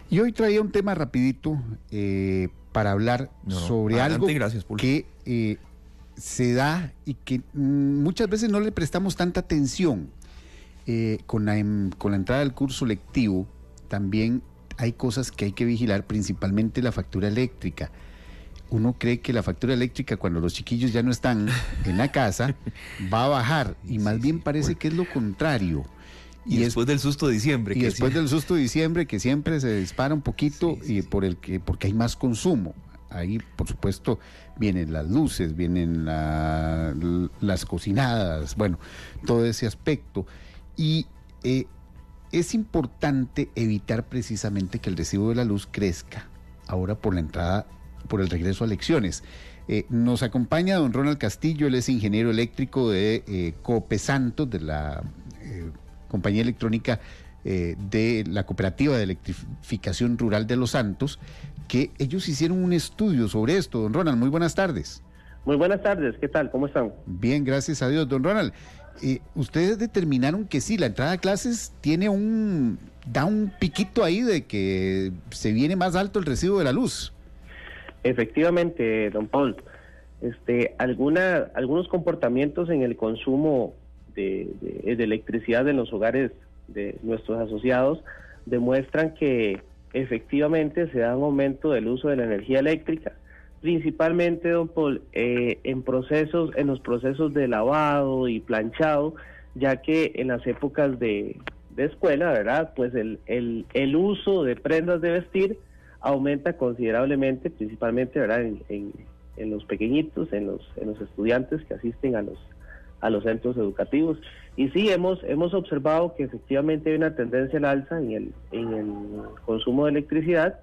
Y hoy traía un tema rapidito para hablar sobre algo que se da y que muchas veces no le prestamos tanta atención. Con la entrada del curso lectivo también hay cosas que hay que vigilar, principalmente la factura eléctrica. Uno cree que la factura eléctrica, cuando los chiquillos ya no están en la casa, va a bajar, y más bien parece que es lo contrario. Y después del susto de diciembre. Y después del susto de diciembre, que siempre se dispara un poquito, y porque hay más consumo. Ahí, por supuesto, vienen las luces, vienen las cocinadas, bueno, todo ese aspecto. Y es importante evitar precisamente que el recibo de la luz crezca ahora por el regreso a elecciones. Nos acompaña don Ronald Castillo, él es ingeniero eléctrico de Copesantos, de la compañía electrónica de la Cooperativa de Electrificación Rural de Los Santos, que ellos hicieron un estudio sobre esto. Don Ronald, muy buenas tardes. Muy buenas tardes, ¿qué tal? ¿Cómo están? Bien, gracias a Dios. Don Ronald, ustedes determinaron que sí, la entrada a clases da un piquito ahí de que se viene más alto el recibo de la luz. Efectivamente, don Paul, algunos comportamientos en el consumo de electricidad en los hogares de nuestros asociados demuestran que efectivamente se da un aumento del uso de la energía eléctrica, principalmente, don Paul, en los procesos de lavado y planchado, ya que en las épocas de escuela, ¿verdad? Pues el uso de prendas de vestir aumenta considerablemente, principalmente, ¿verdad? En los pequeñitos, en los estudiantes que asisten a los centros educativos. Y sí, hemos observado que efectivamente hay una tendencia al alza en el consumo de electricidad,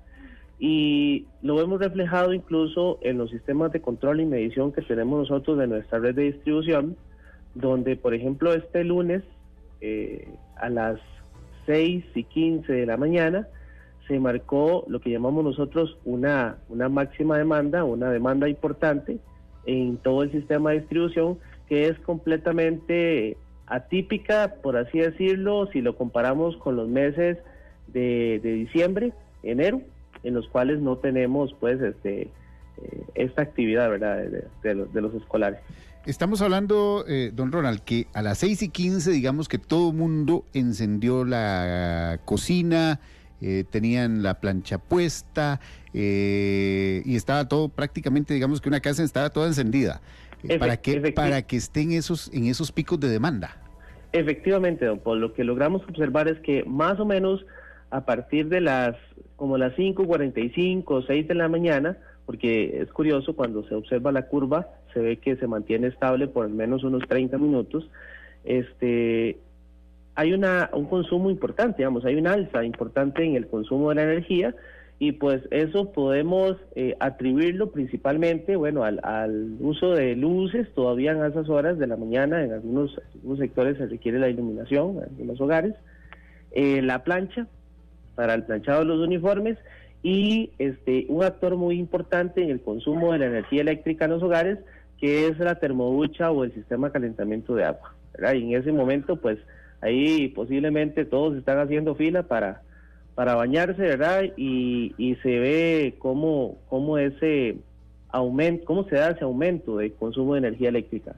y lo hemos reflejado incluso en los sistemas de control y medición que tenemos nosotros de nuestra red de distribución, donde, por ejemplo, este lunes a las 6:15 de la mañana se marcó lo que llamamos nosotros una máxima demanda, una demanda importante en todo el sistema de distribución, que es completamente atípica, por así decirlo, si lo comparamos con los meses de diciembre, enero, en los cuales no tenemos pues esta actividad, ¿verdad?, de los escolares. Estamos hablando, don Ronald, que a las 6:15, digamos que todo el mundo encendió la cocina, tenían la plancha puesta, y estaba todo prácticamente, digamos que una casa estaba toda encendida. ¿Para que estén en esos picos de demanda? Efectivamente, don Paul, lo que logramos observar es que más o menos a partir de las 5:45 o 6 de la mañana, porque es curioso, cuando se observa la curva, se ve que se mantiene estable por al menos unos 30 minutos, hay un consumo importante, hay una alza importante en el consumo de la energía, y pues eso podemos atribuirlo principalmente, bueno, al uso de luces. Todavía en esas horas de la mañana, en algunos sectores se requiere la iluminación, en algunos hogares, la plancha para el planchado de los uniformes, y un actor muy importante en el consumo de la energía eléctrica en los hogares, que es la termoducha o el sistema de calentamiento de agua, ¿verdad? Y en ese momento, pues, ahí posiblemente todos están haciendo fila para bañarse, ¿verdad? Y se ve cómo ese aumento, cómo se da ese aumento de consumo de energía eléctrica.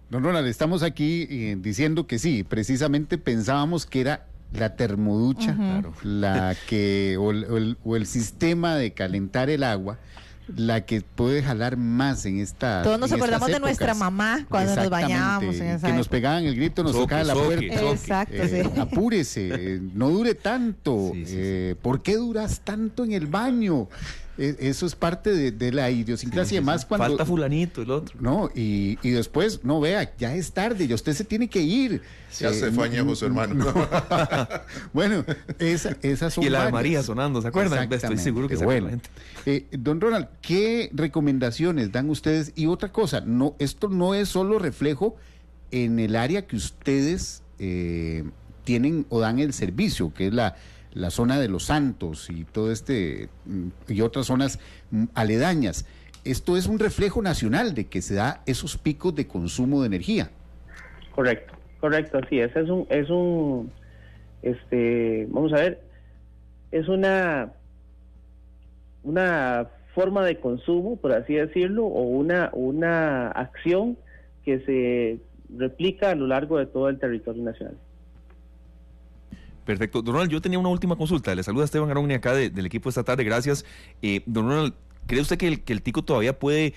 Don Ronald, estamos aquí diciendo que sí, precisamente pensábamos que era la termoducha, claro, o el sistema de calentar el agua, la que puede jalar más en esta. Todos nos acordamos de nuestra mamá cuando nos bañábamos en esa que nos pegaban el grito, nos tocaba la puerta. Exacto, sí. Apúrese, no dure tanto. Sí. ¿Por qué duras tanto en el baño? Eso es parte de la idiosincrasia. Más cuando falta fulanito, el otro. No, y después, no, vea, ya es tarde, ya usted se tiene que ir. Ya se fue añejo su hermano. No. Bueno, esas son. Y la de María sonando, ¿se acuerdan? Estoy seguro que se acuerda la gente. Don Ronald, ¿qué recomendaciones dan ustedes? Y otra cosa, esto no es solo reflejo en el área que ustedes tienen o dan el servicio, que es la zona de Los Santos y todo y otras zonas aledañas. Esto es un reflejo nacional de que se da esos picos de consumo de energía. Correcto, así es. Vamos a ver, es una forma de consumo, por así decirlo, o una acción que se replica a lo largo de todo el territorio nacional. Perfecto. Don Ronald, yo tenía una última consulta. Le saluda Esteban Aronne acá del equipo esta tarde. Gracias. Don Ronald, ¿cree usted que el tico todavía puede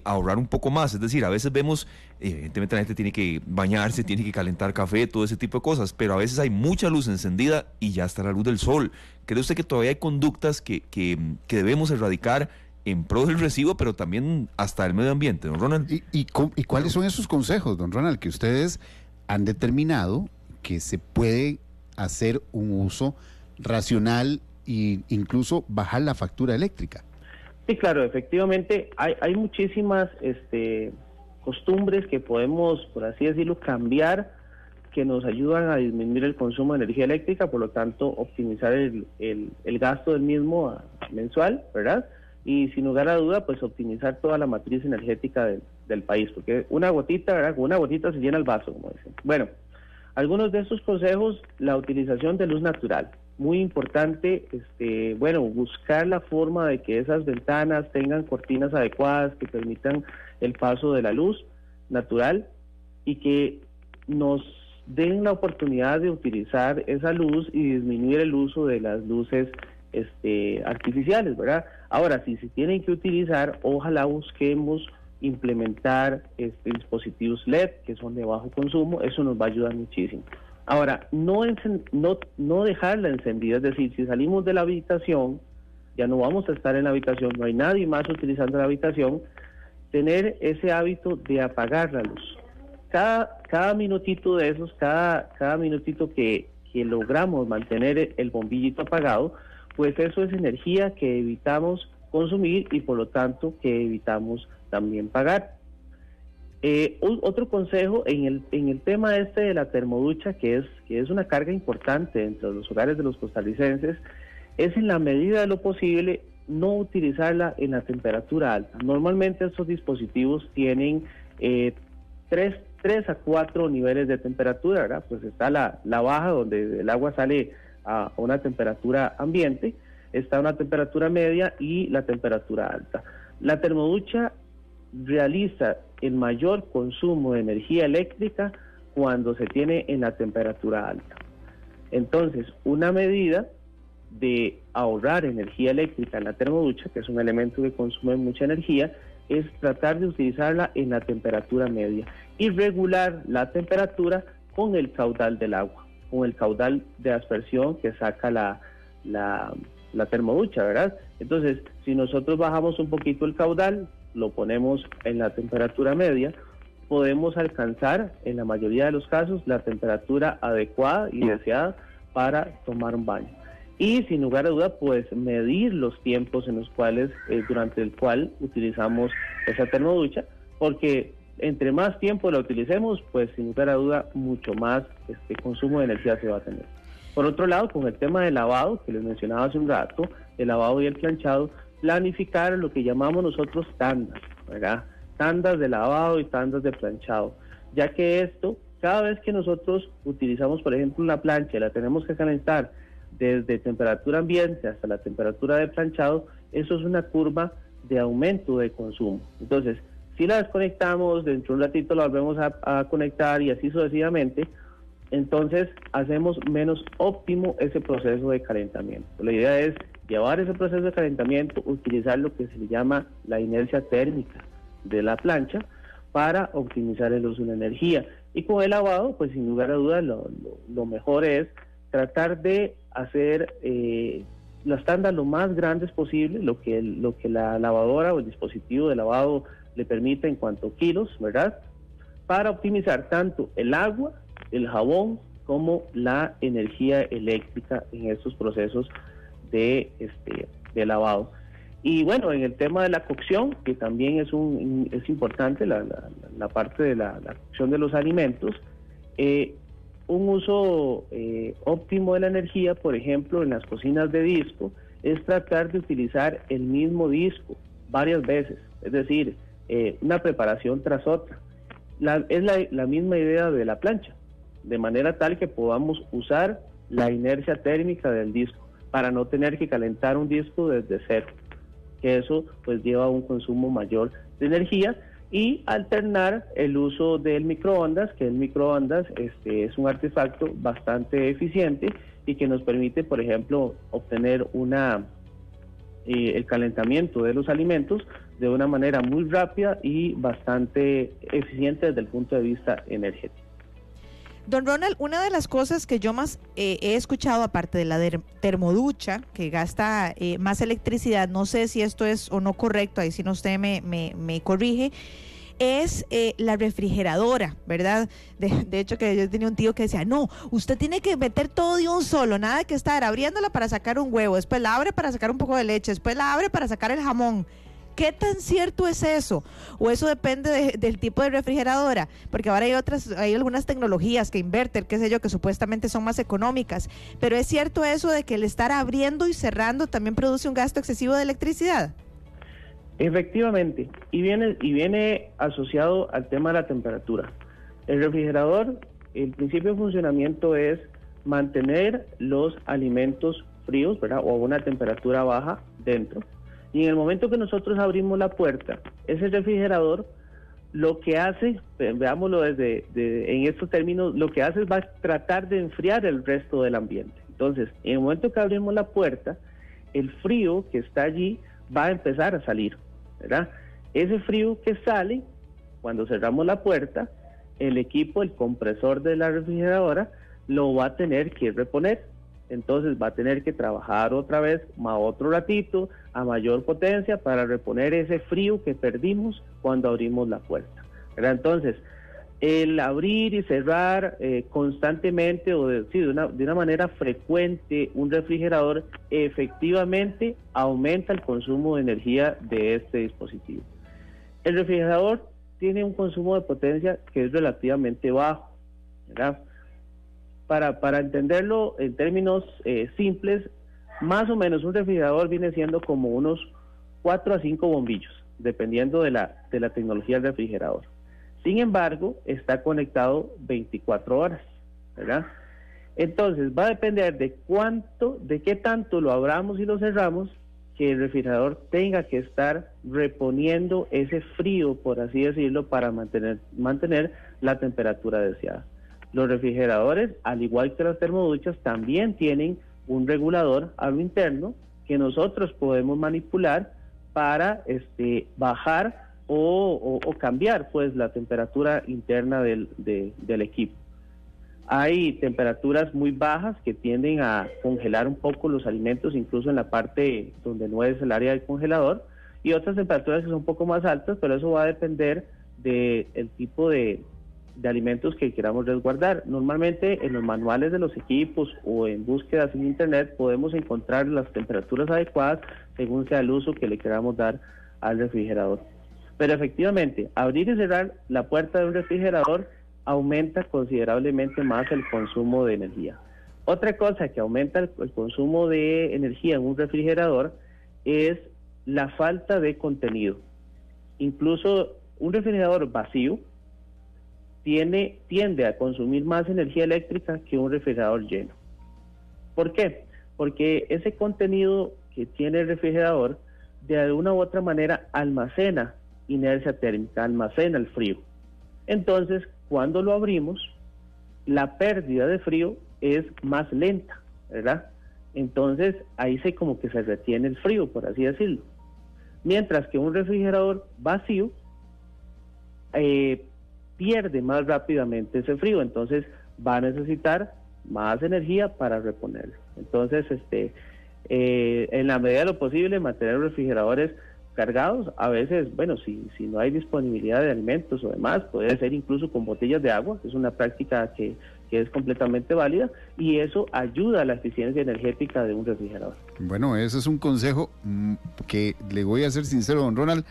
ahorrar un poco más? Es decir, a veces vemos, evidentemente la gente tiene que bañarse, tiene que calentar café, todo ese tipo de cosas, pero a veces hay mucha luz encendida y ya está la luz del sol. ¿Cree usted que todavía hay conductas que debemos erradicar en pro del recibo, pero también hasta el medio ambiente, don Ronald? ¿Y cuáles son esos consejos, don Ronald, que ustedes han determinado que se puede hacer un uso racional e incluso bajar la factura eléctrica? Sí, claro, efectivamente hay muchísimas costumbres que podemos, por así decirlo, cambiar, que nos ayudan a disminuir el consumo de energía eléctrica, por lo tanto optimizar el gasto del mismo mensual, ¿verdad? Y sin lugar a duda, pues optimizar toda la matriz energética del país, porque una gotita, ¿verdad? Con una gotita se llena el vaso, como dicen. Bueno, algunos de estos consejos: la utilización de luz natural. Muy importante, buscar la forma de que esas ventanas tengan cortinas adecuadas que permitan el paso de la luz natural y que nos den la oportunidad de utilizar esa luz y disminuir el uso de las luces artificiales, ¿verdad? Ahora, si se tienen que utilizar, ojalá busquemos implementar dispositivos LED que son de bajo consumo. Eso nos va a ayudar muchísimo. Ahora, no dejarla encendida, es decir, si salimos de la habitación, ya no vamos a estar en la habitación, no hay nadie más utilizando la habitación, tener ese hábito de apagar la luz. Cada minutito de esos, cada minutito que logramos mantener el bombillito apagado, pues eso es energía que evitamos consumir y por lo tanto que evitamos también pagar. Otro consejo en el tema de la termoducha, que es una carga importante dentro de los hogares de los costarricenses, es en la medida de lo posible no utilizarla en la temperatura alta. Normalmente estos dispositivos tienen 3 a 4 niveles de temperatura, ¿verdad? Pues está la baja, donde el agua sale a una temperatura ambiente, está una temperatura media y la temperatura alta. La termoducha realiza el mayor consumo de energía eléctrica cuando se tiene en la temperatura alta. Entonces, una medida de ahorrar energía eléctrica en la termoducha, que es un elemento que consume mucha energía, es tratar de utilizarla en la temperatura media y regular la temperatura con el caudal del agua, con el caudal de aspersión que saca la termoducha, ¿verdad? Entonces, si nosotros bajamos un poquito el caudal, lo ponemos en la temperatura media, podemos alcanzar, en la mayoría de los casos, la temperatura adecuada y deseada para tomar un baño. Y sin lugar a duda, pues medir los tiempos en los cuales, durante el cual utilizamos esa termoducha, porque entre más tiempo la utilicemos, pues sin lugar a duda, mucho más consumo de energía se va a tener. Por otro lado, con el tema del lavado, que les mencionaba hace un rato, el lavado y el planchado, planificar lo que llamamos nosotros tandas, ¿verdad? Tandas de lavado y tandas de planchado, ya que esto, cada vez que nosotros utilizamos, por ejemplo, una plancha, la tenemos que calentar desde temperatura ambiente hasta la temperatura de planchado, eso es una curva de aumento de consumo. Entonces, si la desconectamos, dentro de un ratito la volvemos a conectar y así sucesivamente, entonces hacemos menos óptimo ese proceso de calentamiento. La idea es llevar ese proceso de calentamiento, utilizar lo que se le llama la inercia térmica de la plancha para optimizar el uso de la energía. Y con el lavado, pues sin lugar a dudas, lo mejor es tratar de hacer las tandas lo más grandes posible, lo que la lavadora o el dispositivo de lavado le permite en cuanto a kilos, ¿verdad? Para optimizar tanto el agua, el jabón, como la energía eléctrica en estos procesos de lavado. Y bueno, en el tema de la cocción, que también es importante, la parte de la cocción de los alimentos, un uso óptimo de la energía, por ejemplo, en las cocinas de disco, es tratar de utilizar el mismo disco varias veces, es decir, una preparación tras otra. Es la misma idea de la plancha, de manera tal que podamos usar la inercia térmica del disco para no tener que calentar un disco desde cero, que eso pues lleva a un consumo mayor de energía, y alternar el uso del microondas, que el microondas es un artefacto bastante eficiente y que nos permite, por ejemplo, obtener el calentamiento de los alimentos de una manera muy rápida y bastante eficiente desde el punto de vista energético. Don Ronald, una de las cosas que yo más he escuchado, aparte de la termoducha, que gasta más electricidad, no sé si esto es o no correcto, ahí si no usted me corrige, es la refrigeradora, ¿verdad? De hecho, que yo tenía un tío que decía, no, usted tiene que meter todo de un solo, nada de que estar abriéndola para sacar un huevo, después la abre para sacar un poco de leche, después la abre para sacar el jamón. ¿Qué tan cierto es eso? ¿O eso depende del tipo de refrigeradora? Porque ahora hay algunas tecnologías que inverter, qué sé yo, que supuestamente son más económicas. Pero ¿es cierto eso de que el estar abriendo y cerrando también produce un gasto excesivo de electricidad? Efectivamente, y viene asociado al tema de la temperatura. El refrigerador, el principio de funcionamiento es mantener los alimentos fríos, ¿verdad? O a una temperatura baja dentro. Y en el momento que nosotros abrimos la puerta, ese refrigerador lo que hace, veámoslo en estos términos, lo que hace es va a tratar de enfriar el resto del ambiente. Entonces, en el momento que abrimos la puerta, el frío que está allí va a empezar a salir, ¿verdad? Ese frío que sale, cuando cerramos la puerta, el equipo, el compresor de la refrigeradora, lo va a tener que reponer. Entonces va a tener que trabajar otra vez otro ratito a mayor potencia para reponer ese frío que perdimos cuando abrimos la puerta, ¿verdad? Entonces, el abrir y cerrar constantemente o de una manera frecuente un refrigerador efectivamente aumenta el consumo de energía de este dispositivo. El refrigerador tiene un consumo de potencia que es relativamente bajo, ¿verdad? Para entenderlo en términos simples, más o menos un refrigerador viene siendo como unos 4 a 5 bombillos, dependiendo de la tecnología del refrigerador. Sin embargo, está conectado 24 horas, ¿verdad? Entonces, va a depender de qué tanto lo abramos y lo cerramos, que el refrigerador tenga que estar reponiendo ese frío, por así decirlo, para mantener la temperatura deseada. Los refrigeradores, al igual que las termoduchas, también tienen un regulador a lo interno que nosotros podemos manipular para bajar o cambiar pues la temperatura interna del equipo. Hay temperaturas muy bajas que tienden a congelar un poco los alimentos, incluso en la parte donde no es el área del congelador, y otras temperaturas que son un poco más altas, pero eso va a depender del tipo de alimentos que queramos resguardar. Normalmente en los manuales de los equipos o en búsquedas en internet podemos encontrar las temperaturas adecuadas según sea el uso que le queramos dar al refrigerador. Pero efectivamente, abrir y cerrar la puerta de un refrigerador aumenta considerablemente más el consumo de energía. Otra cosa que aumenta el consumo de energía en un refrigerador es la falta de contenido. Incluso un refrigerador vacío tiende a consumir más energía eléctrica que un refrigerador lleno. ¿Por qué? Porque ese contenido que tiene el refrigerador de una u otra manera almacena inercia térmica, almacena el frío. Entonces, cuando lo abrimos, la pérdida de frío es más lenta, ¿verdad? Entonces, ahí como que se retiene el frío, por así decirlo. Mientras que un refrigerador vacío pierde más rápidamente ese frío, entonces va a necesitar más energía para reponerlo. Entonces, en la medida de lo posible, mantener los refrigeradores cargados. A veces, bueno, si no hay disponibilidad de alimentos o demás, puede ser incluso con botellas de agua. Es una práctica que es completamente válida y eso ayuda a la eficiencia energética de un refrigerador. Bueno, ese es un consejo que le voy a ser sincero, don Ronald,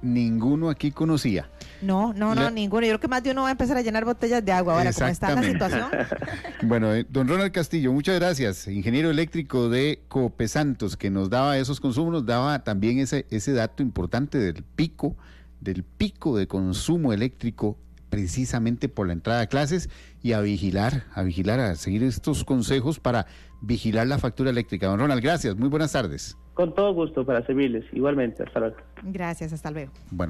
ninguno aquí conocía. No, ninguno. Yo creo que más de uno va a empezar a llenar botellas de agua ahora, como está la situación. Bueno, don Ronald Castillo, muchas gracias, ingeniero eléctrico de Copesantos, que nos daba esos consumos, nos daba también ese dato importante del pico de consumo eléctrico precisamente por la entrada a clases y a vigilar, a seguir estos consejos para vigilar la factura eléctrica. Don Ronald, gracias, muy buenas tardes. Con todo gusto para servirles, igualmente, hasta luego. Gracias, hasta luego. Bueno.